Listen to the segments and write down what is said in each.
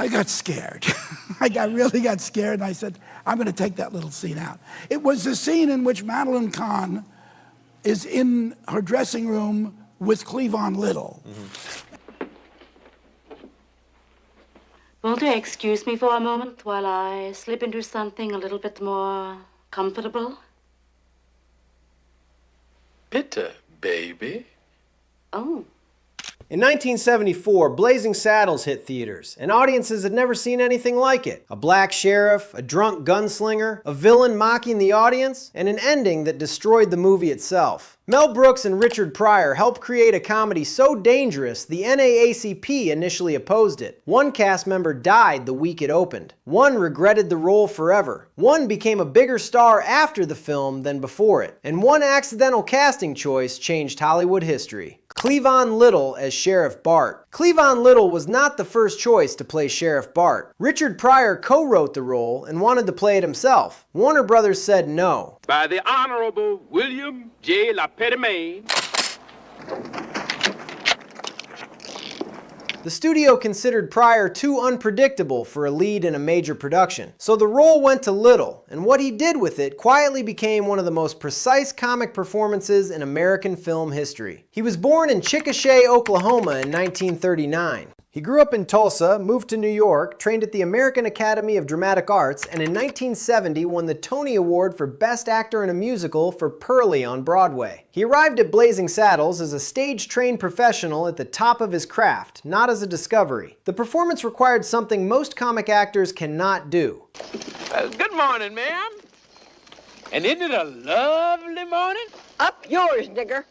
I got scared. really got scared, and I said, I'm going to take that little scene out. It was the scene in which Madeline Kahn is in her dressing room with Cleavon Little. Won't you excuse me for a moment while I slip into something a little bit more comfortable? Bitter, baby. Oh. In 1974, Blazing Saddles hit theaters, and audiences had never seen anything like it. A black sheriff, a drunk gunslinger, a villain mocking the audience, and an ending that destroyed the movie itself. Mel Brooks and Richard Pryor helped create a comedy so dangerous the NAACP initially opposed it. One cast member died the week it opened. One regretted the role forever. One became a bigger star after the film than before it. And one accidental casting choice changed Hollywood history. Cleavon Little as Sheriff Bart. Cleavon Little was not the first choice to play Sheriff Bart. Richard Pryor co-wrote the role and wanted to play it himself. Warner Brothers said no. By the Honorable William J. LaPetitmain. The studio considered Pryor too unpredictable for a lead in a major production, so the role went to Little, and what he did with it quietly became one of the most precise comic performances in American film history. He was born in Chickasha, Oklahoma in 1939. He grew up in Tulsa, moved to New York, trained at the American Academy of Dramatic Arts, and in 1970 won the Tony Award for Best Actor in a Musical for Pearlie on Broadway. He arrived at Blazing Saddles as a stage-trained professional at the top of his craft, not as a discovery. The performance required something most comic actors cannot do. Good morning, ma'am. And isn't it a lovely morning? Up yours, nigger.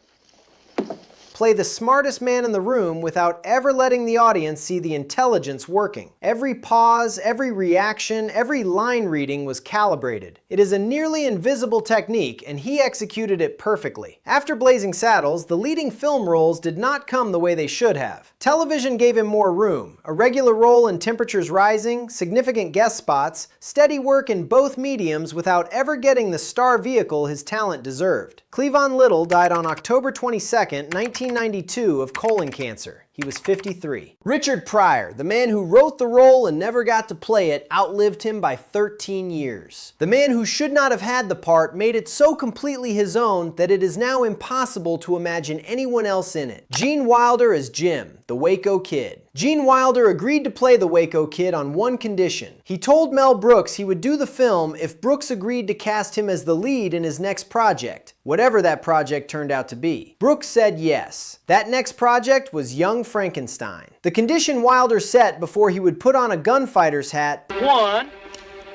Play the smartest man in the room without ever letting the audience see the intelligence working. Every pause, every reaction, every line reading was calibrated. It is a nearly invisible technique, and he executed it perfectly. After Blazing Saddles, the leading film roles did not come the way they should have. Television gave him more room, a regular role in Temperatures Rising, significant guest spots, steady work in both mediums without ever getting the star vehicle his talent deserved. Cleavon Little died on October 22nd, 1992 of colon cancer. He was 53. Richard Pryor, the man who wrote the role and never got to play it, outlived him by 13 years. The man who should not have had the part made it so completely his own that it is now impossible to imagine anyone else in it. Gene Wilder as Jim, the Waco Kid. Gene Wilder agreed to play the Waco Kid on one condition. He told Mel Brooks he would do the film if Brooks agreed to cast him as the lead in his next project, whatever that project turned out to be. Brooks said yes. That next project was Young Frankenstein. The condition Wilder set before he would put on a gunfighter's hat. 1,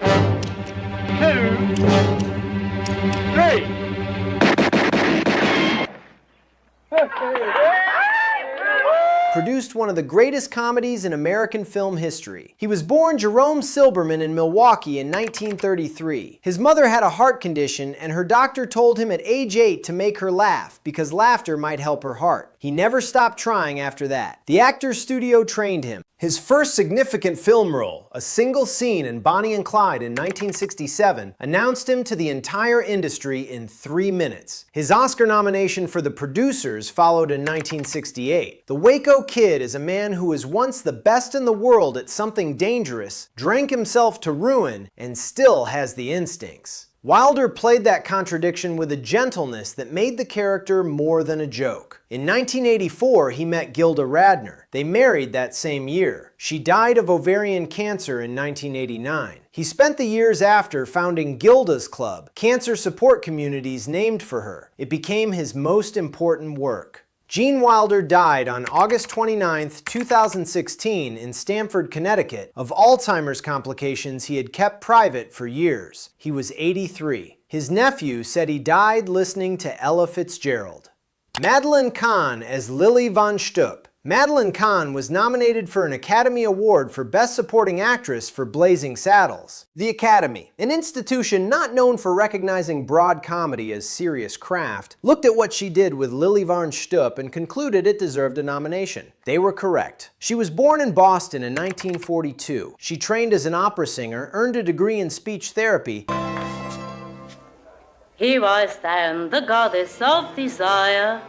2, 3. Produced one of the greatest comedies in American film history. He was born Jerome Silberman in Milwaukee in 1933. His mother had a heart condition, and her doctor told him at age 8 to make her laugh because laughter might help her heart. He never stopped trying after that. The Actors Studio trained him. His first significant film role, a single scene in Bonnie and Clyde in 1967, announced him to the entire industry in 3 minutes. His Oscar nomination for The Producers followed in 1968. The Waco Kid is a man who was once the best in the world at something dangerous, drank himself to ruin, and still has the instincts. Wilder played that contradiction with a gentleness that made the character more than a joke. In 1984, he met Gilda Radner. They married that same year. She died of ovarian cancer in 1989. He spent the years after founding Gilda's Club, cancer support communities named for her. It became his most important work. Gene Wilder died on August 29, 2016 in Stamford, Connecticut, of Alzheimer's complications he had kept private for years. He was 83. His nephew said he died listening to Ella Fitzgerald. Madeline Kahn as Lily von Shtupp. Madeline Kahn was nominated for an Academy Award for Best Supporting Actress for Blazing Saddles. The Academy, an institution not known for recognizing broad comedy as serious craft, looked at what she did with Lily von Shtupp and concluded it deserved a nomination. They were correct. She was born in Boston in 1942. She trained as an opera singer, earned a degree in speech therapy. Here I stand, the goddess of desire,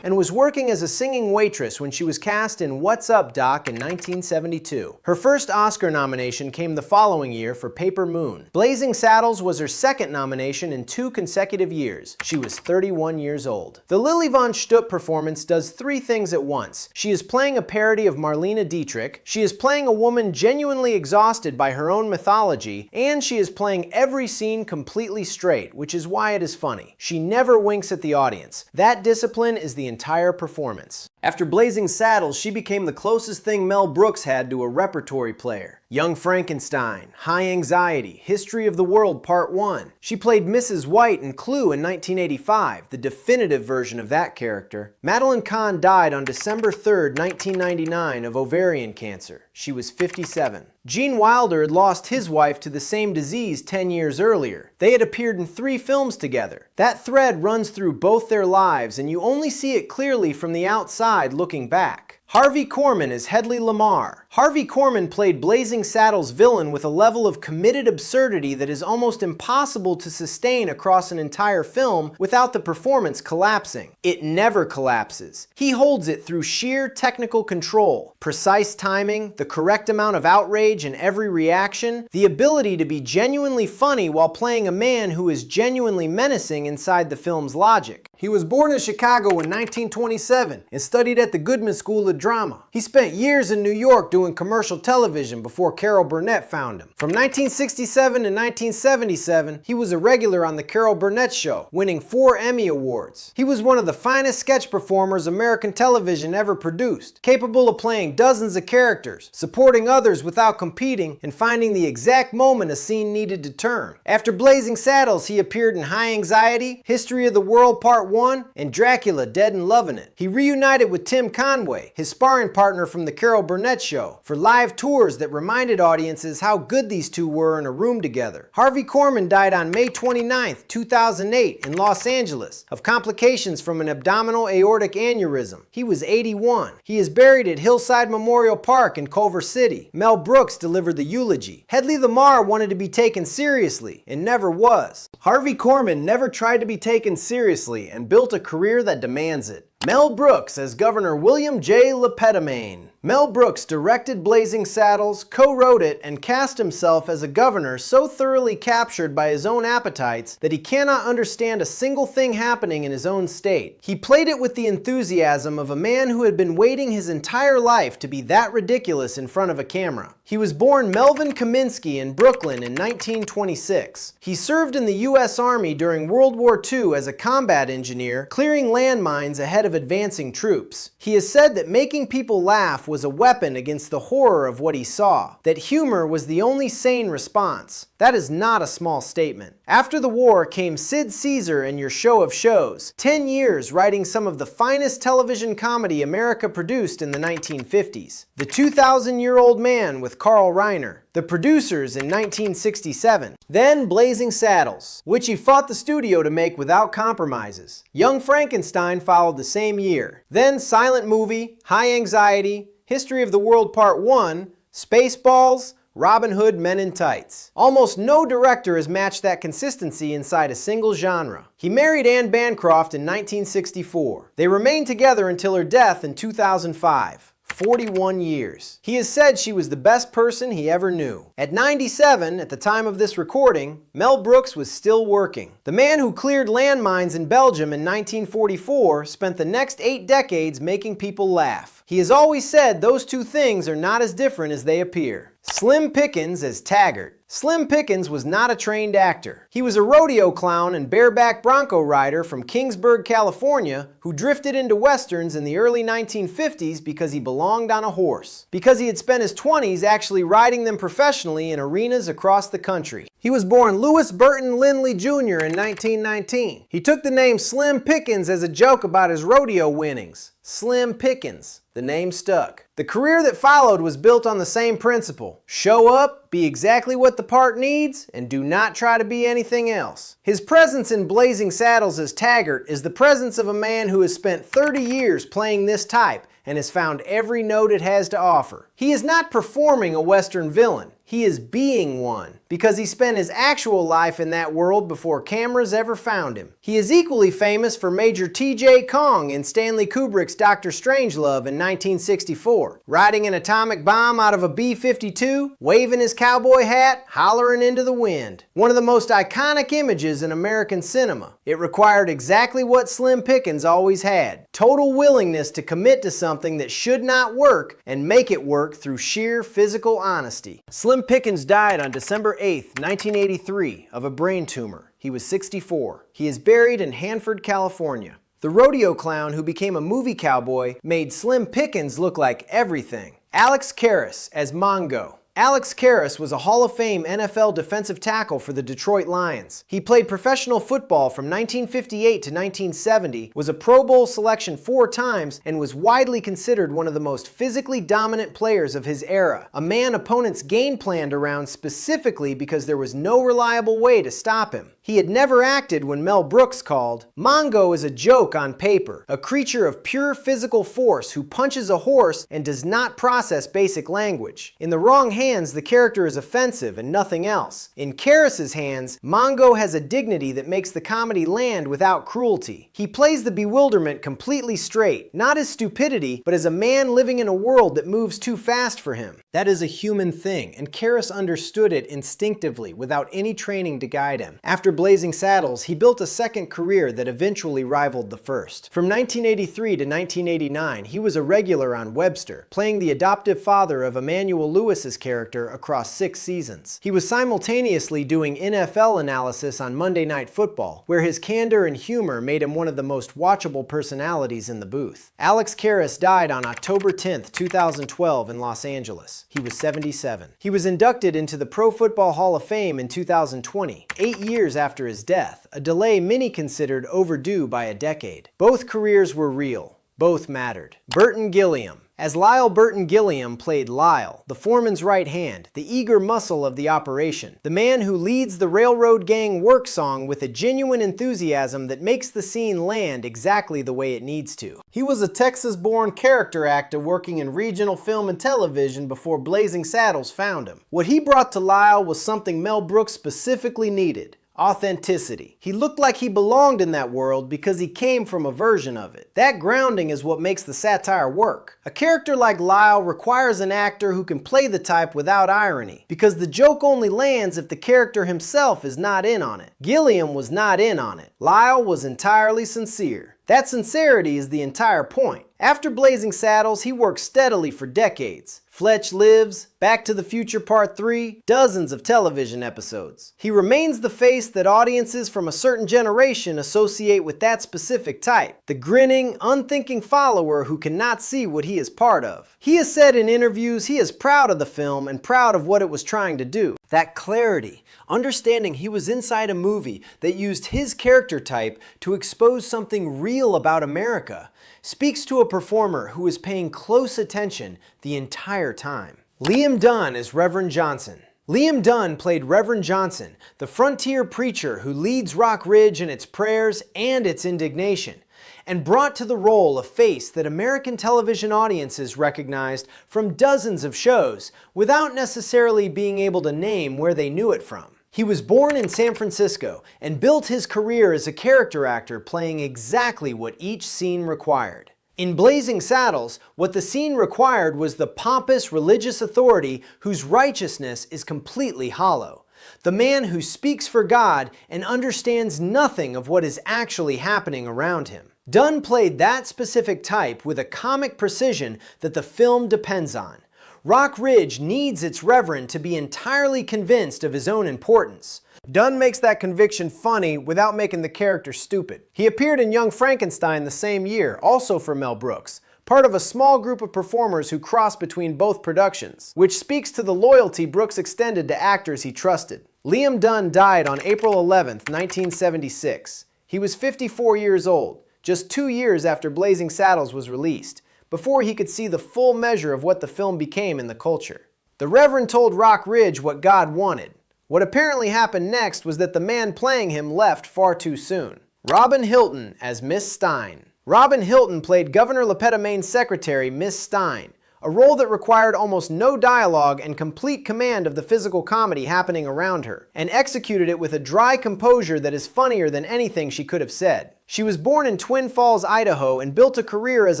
and was working as a singing waitress when she was cast in What's Up, Doc in 1972. Her first Oscar nomination came the following year for Paper Moon. Blazing Saddles was her second nomination in 2 consecutive years. She was 31 years old. The Lily von Shtupp performance does 3 things at once. She is playing a parody of Marlene Dietrich, she is playing a woman genuinely exhausted by her own mythology, and she is playing every scene completely straight, which is why it is funny. She never winks at the audience. That discipline is the entire performance. After Blazing Saddles, she became the closest thing Mel Brooks had to a repertory player. Young Frankenstein, High Anxiety, History of the World Part 1. She played Mrs. White in Clue in 1985, the definitive version of that character. Madeline Kahn died on December 3rd, 1999 of ovarian cancer. She was 57. Gene Wilder had lost his wife to the same disease 10 years earlier. They had appeared in 3 films together. That thread runs through both their lives, and you only see it clearly from the outside looking back. Harvey Korman is Hedley Lamar. Harvey Korman played Blazing Saddles' villain with a level of committed absurdity that is almost impossible to sustain across an entire film without the performance collapsing. It never collapses. He holds it through sheer technical control, precise timing, the correct amount of outrage in every reaction, the ability to be genuinely funny while playing a man who is genuinely menacing inside the film's logic. He was born in Chicago in 1927 and studied at the Goodman School of Drama. He spent years in New York doing commercial television before Carol Burnett found him. From 1967 to 1977, he was a regular on The Carol Burnett Show, winning 4 Emmy Awards. He was one of the finest sketch performers American television ever produced, capable of playing dozens of characters, supporting others without competing, and finding the exact moment a scene needed to turn. After Blazing Saddles, he appeared in High Anxiety, History of the World Part 1, and Dracula Dead and Lovin' It. He reunited with Tim Conway, his sparring partner from The Carol Burnett Show, for live tours that reminded audiences how good these two were in a room together. Harvey Korman died on May 29, 2008 in Los Angeles of complications from an abdominal aortic aneurysm. He was 81. He is buried at Hillside Memorial Park in Culver City. Mel Brooks delivered the eulogy. Hedley Lamar wanted to be taken seriously and never was. Harvey Korman never tried to be taken seriously and built a career that demands it. Mel Brooks as Governor William J. LePetomane. Mel Brooks directed Blazing Saddles, co-wrote it, and cast himself as a governor so thoroughly captured by his own appetites that he cannot understand a single thing happening in his own state. He played it with the enthusiasm of a man who had been waiting his entire life to be that ridiculous in front of a camera. He was born Melvin Kaminsky in Brooklyn in 1926. He served in the U.S. Army during World War II as a combat engineer, clearing landmines ahead of advancing troops. He has said that making people laugh was a weapon against the horror of what he saw, that humor was the only sane response. That is not a small statement. After the war came Sid Caesar and Your Show of Shows, 10 years writing some of the finest television comedy America produced in the 1950s. The 2,000-Year-Old Man with Carl Reiner. The Producers in 1967. Then Blazing Saddles, which he fought the studio to make without compromises. Young Frankenstein followed the same year. Then Silent Movie, High Anxiety, History of the World Part 1, Spaceballs, Robin Hood Men in Tights. Almost no director has matched that consistency inside a single genre. He married Anne Bancroft in 1964. They remained together until her death in 2005. 41 years. He has said she was the best person he ever knew. At 97, at the time of this recording, Mel Brooks was still working. The man who cleared landmines in Belgium in 1944 spent the next 8 decades making people laugh. He has always said those two things are not as different as they appear. Slim Pickens as Taggart. Slim Pickens was not a trained actor. He was a rodeo clown and bareback bronco rider from Kingsburg, California, who drifted into westerns in the early 1950s because he belonged on a horse. Because he had spent his 20s actually riding them professionally in arenas across the country. He was born Louis Burton Lindley Jr. in 1919. He took the name Slim Pickens as a joke about his rodeo winnings. Slim Pickens. The name stuck. The career that followed was built on the same principle. Show up, be exactly what the part needs, and do not try to be anything else. His presence in Blazing Saddles as Taggart is the presence of a man who has spent 30 years playing this type and has found every note it has to offer. He is not performing a Western villain. He is being one, because he spent his actual life in that world before cameras ever found him. He is equally famous for Major T.J. Kong in Stanley Kubrick's Dr. Strangelove in 1964, riding an atomic bomb out of a B-52, waving his cowboy hat, hollering into the wind. One of the most iconic images in American cinema. It required exactly what Slim Pickens always had: total willingness to commit to something that should not work and make it work through sheer physical honesty. Slim Pickens died on December 8, 1983, of a brain tumor. He was 64. He is buried in Hanford, California. The rodeo clown who became a movie cowboy made Slim Pickens look like everything. Alex Karras as Mongo. Alex Karras was a Hall of Fame NFL defensive tackle for the Detroit Lions. He played professional football from 1958 to 1970, was a Pro Bowl selection 4 times, and was widely considered one of the most physically dominant players of his era. A man opponents game planned around specifically because there was no reliable way to stop him. He had never acted when Mel Brooks called. Mongo is a joke on paper, a creature of pure physical force who punches a horse and does not process basic language. In the wrong hands, the character is offensive and nothing else. In Karras' hands, Mongo has a dignity that makes the comedy land without cruelty. He plays the bewilderment completely straight, not as stupidity, but as a man living in a world that moves too fast for him. That is a human thing, and Karras understood it instinctively without any training to guide him. After Blazing Saddles, he built a second career that eventually rivaled the first. From 1983 to 1989, he was a regular on Webster, playing the adoptive father of Emmanuel Lewis's character across 6 seasons. He was simultaneously doing NFL analysis on Monday Night Football, where his candor and humor made him one of the most watchable personalities in the booth. Alex Karras died on October 10, 2012 in Los Angeles. He was 77. He was inducted into the Pro Football Hall of Fame in 2020, 8 years after his death, a delay many considered overdue by a decade. Both careers were real. Both mattered. Burton Gilliam. As Lyle Burton Gilliam played Lyle, the foreman's right hand, the eager muscle of the operation, the man who leads the railroad gang work song with a genuine enthusiasm that makes the scene land exactly the way it needs to. He was a Texas-born character actor working in regional film and television before Blazing Saddles found him. What he brought to Lyle was something Mel Brooks specifically needed: authenticity. He looked like he belonged in that world because he came from a version of it. That grounding is what makes the satire work. A character like Lyle requires an actor who can play the type without irony, because the joke only lands if the character himself is not in on it. Gilliam was not in on it. Lyle was entirely sincere. That sincerity is the entire point. After Blazing Saddles, he worked steadily for decades. Fletch Lives, Back to the Future Part 3, dozens of television episodes. He remains the face that audiences from a certain generation associate with that specific type. The grinning, unthinking follower who cannot see what he is part of. He has said in interviews he is proud of the film and proud of what it was trying to do. That clarity, understanding he was inside a movie that used his character type to expose something real about America, speaks to a performer who is paying close attention the entire time. Liam Dunn is Reverend Johnson. Liam Dunn played Reverend Johnson, the frontier preacher who leads Rock Ridge in its prayers and its indignation, and brought to the role a face that American television audiences recognized from dozens of shows without necessarily being able to name where they knew it from. He was born in San Francisco and built his career as a character actor playing exactly what each scene required. In Blazing Saddles, what the scene required was the pompous religious authority whose righteousness is completely hollow. The man who speaks for God and understands nothing of what is actually happening around him. Dunn played that specific type with a comic precision that the film depends on. Rock Ridge needs its reverend to be entirely convinced of his own importance. Dunn makes that conviction funny without making the character stupid. He appeared in Young Frankenstein the same year, also for Mel Brooks, part of a small group of performers who crossed between both productions, which speaks to the loyalty Brooks extended to actors he trusted. Liam Dunn died on April 11, 1976. He was 54 years old, just 2 years after Blazing Saddles was released, before he could see the full measure of what the film became in the culture. The Reverend told Rock Ridge what God wanted. What apparently happened next was that the man playing him left far too soon. Robin Hilton as Miss Stein. Robin Hilton played Governor Lepetamane's secretary, Miss Stein, a role that required almost no dialogue and complete command of the physical comedy happening around her, and executed it with a dry composure that is funnier than anything she could have said. She was born in Twin Falls, Idaho, and built a career as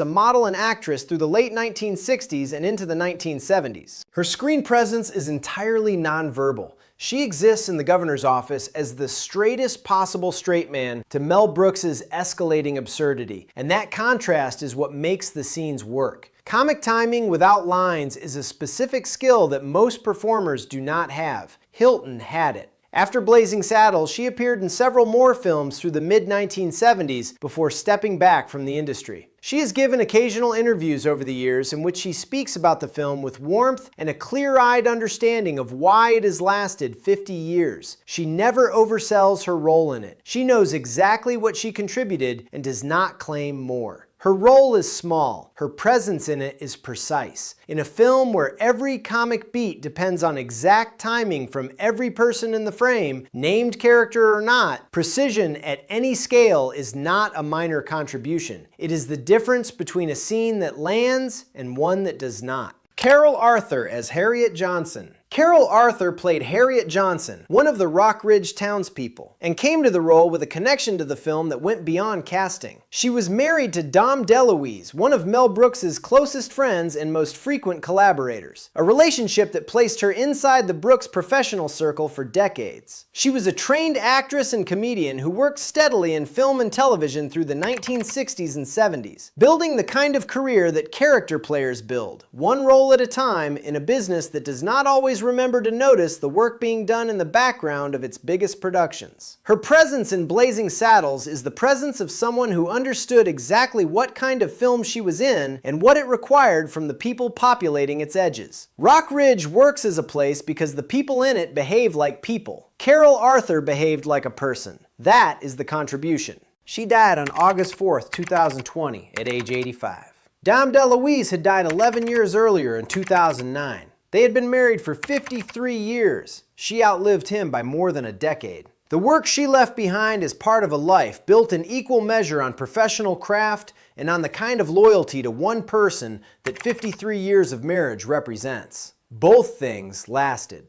a model and actress through the late 1960s and into the 1970s. Her screen presence is entirely nonverbal. She exists in the governor's office as the straightest possible straight man to Mel Brooks' escalating absurdity, and that contrast is what makes the scenes work. Comic timing without lines is a specific skill that most performers do not have. Hilton had it. After Blazing Saddles, she appeared in several more films through the mid-1970s before stepping back from the industry. She has given occasional interviews over the years in which she speaks about the film with warmth and a clear-eyed understanding of why it has lasted 50 years. She never oversells her role in it. She knows exactly what she contributed and does not claim more. Her role is small, her presence in it is precise. In a film where every comic beat depends on exact timing from every person in the frame, named character or not, precision at any scale is not a minor contribution. It is the difference between a scene that lands and one that does not. Carol Arthur as Harriet Johnson. Carol Arthur played Harriet Johnson, one of the Rock Ridge townspeople, and came to the role with a connection to the film that went beyond casting. She was married to Dom DeLuise, one of Mel Brooks' closest friends and most frequent collaborators, a relationship that placed her inside the Brooks professional circle for decades. She was a trained actress and comedian who worked steadily in film and television through the 1960s and 70s, building the kind of career that character players build, one role at a time in a business that does not always remember to notice the work being done in the background of its biggest productions. Her presence in Blazing Saddles is the presence of someone who understood exactly what kind of film she was in and what it required from the people populating its edges. Rock Ridge works as a place because the people in it behave like people. Carol Arthur behaved like a person. That is the contribution. She died on August 4th, 2020 at age 85. Dom DeLuise had died 11 years earlier in 2009. They had been married for 53 years. She outlived him by more than a decade. The work she left behind is part of a life built in equal measure on professional craft and on the kind of loyalty to one person that 53 years of marriage represents. Both things lasted.